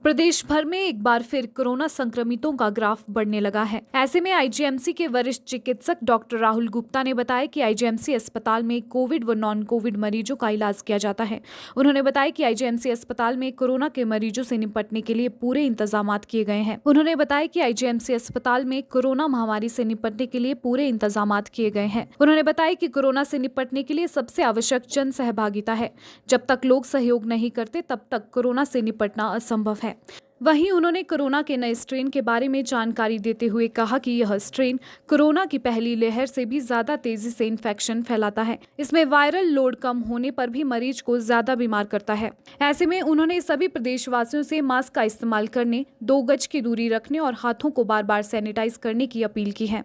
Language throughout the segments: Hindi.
प्रदेश भर में एक बार फिर कोरोना संक्रमितों का ग्राफ बढ़ने लगा है। ऐसे में आईजीएमसी के वरिष्ठ चिकित्सक डॉक्टर राहुल गुप्ता ने बताया कि आईजीएमसी अस्पताल में कोविड व नॉन कोविड मरीजों का इलाज किया जाता है। उन्होंने बताया कि आईजीएमसी अस्पताल में कोरोना के मरीजों से निपटने के लिए पूरे इंतजाम किए गए हैं। उन्होंने बताया कि आईजीएमसी अस्पताल में कोरोना महामारी से निपटने के लिए पूरे इंतजाम किए गए हैं। उन्होंने बताया कि कोरोना से निपटने के लिए सबसे आवश्यक जन सहभागिता है। जब तक लोग सहयोग नहीं करते तब तक कोरोना से निपटना असंभव है। वहीं उन्होंने कोरोना के नए स्ट्रेन के बारे में जानकारी देते हुए कहा कि यह स्ट्रेन कोरोना की पहली लहर से भी ज्यादा तेजी से इन्फेक्शन फैलाता है। इसमें वायरल लोड कम होने पर भी मरीज को ज्यादा बीमार करता है। ऐसे में उन्होंने सभी प्रदेशवासियों से मास्क का इस्तेमाल करने, 2 गज की दूरी रखने और हाथों को बार-बार सैनिटाइज करने की अपील की है।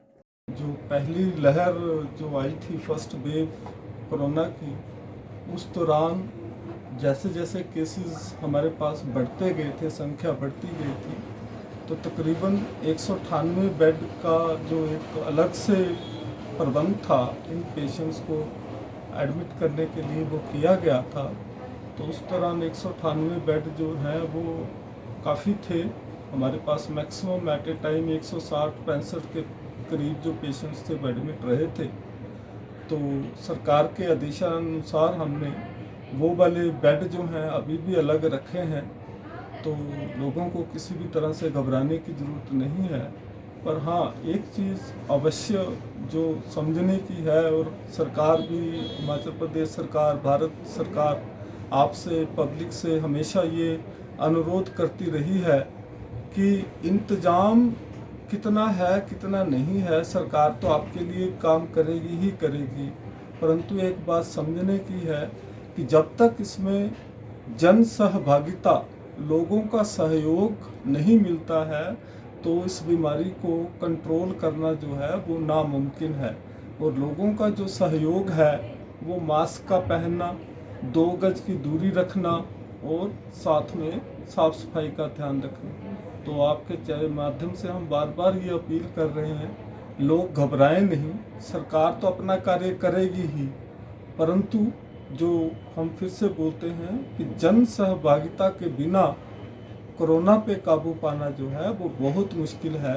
जो पहली लहर जो आई थी, फर्स्ट वेव कोरोना की, उस दौरान जैसे जैसे केसेस हमारे पास बढ़ते गए थे, संख्या बढ़ती गई थी, तो तकरीबन 198 बेड का जो एक अलग से प्रबंध था इन पेशेंट्स को एडमिट करने के लिए वो किया गया था। तो उस दौरान 198 बेड जो हैं वो काफ़ी थे। हमारे पास मैक्सिमम एट ए टाइम 160-65 के करीब जो पेशेंट्स थे वो एडमिट रहे थे। तो सरकार के आदेशानुसार हमने वो वाले बेड जो हैं अभी भी अलग रखे हैं, तो लोगों को किसी भी तरह से घबराने की ज़रूरत नहीं है। पर हाँ, एक चीज़ अवश्य जो समझने की है, और सरकार भी, हिमाचल प्रदेश सरकार, भारत सरकार आपसे, पब्लिक से हमेशा ये अनुरोध करती रही है कि इंतज़ाम कितना है कितना नहीं है, सरकार तो आपके लिए काम करेगी ही करेगी, परंतु एक बात समझने की है कि जब तक इसमें जन सहभागिता, लोगों का सहयोग नहीं मिलता है, तो इस बीमारी को कंट्रोल करना जो है वो नामुमकिन है। और लोगों का जो सहयोग है वो मास्क का पहनना, 2 गज की दूरी रखना और साथ में साफ सफाई का ध्यान रखना। तो आपके माध्यम से हम बार बार ये अपील कर रहे हैं, लोग घबराएं नहीं, सरकार तो अपना कार्य करेगी ही, परंतु जो हम फिर से बोलते हैं कि जन सहभागिता के बिना कोरोना पे काबू पाना जो है वो बहुत मुश्किल है।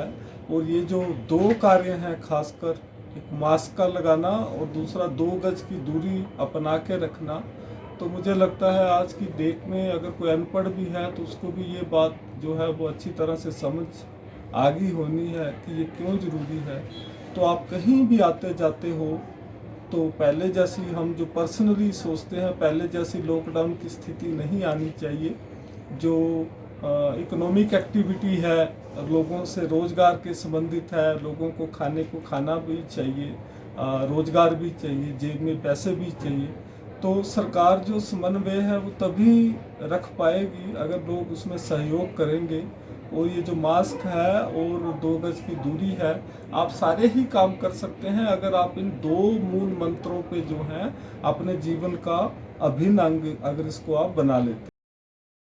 और ये जो 2 कार्य हैं, खासकर एक मास्क का लगाना और दूसरा 2 गज की दूरी अपना के रखना, तो मुझे लगता है आज की डेट में अगर कोई अनपढ़ भी है तो उसको भी ये बात जो है वो अच्छी तरह से समझ आ गई होनी है कि ये क्यों ज़रूरी है। तो आप कहीं भी आते जाते हो तो पहले जैसी, हम जो पर्सनली सोचते हैं, पहले जैसी लॉकडाउन की स्थिति नहीं आनी चाहिए। जो इकोनॉमिक एक्टिविटी है, लोगों से रोज़गार के संबंधित है, लोगों को खाने को खाना भी चाहिए, रोज़गार भी चाहिए, जेब में पैसे भी चाहिए। तो सरकार जो समन्वय है वो तभी रख पाएगी अगर लोग उसमें सहयोग करेंगे। और ये जो मास्क है और 2 गज की दूरी है, आप सारे ही काम कर सकते हैं अगर आप इन 2 मूल मंत्रों पे जो हैं अपने जीवन का अभिन्न अंग अगर इसको आप बना लेते हैं।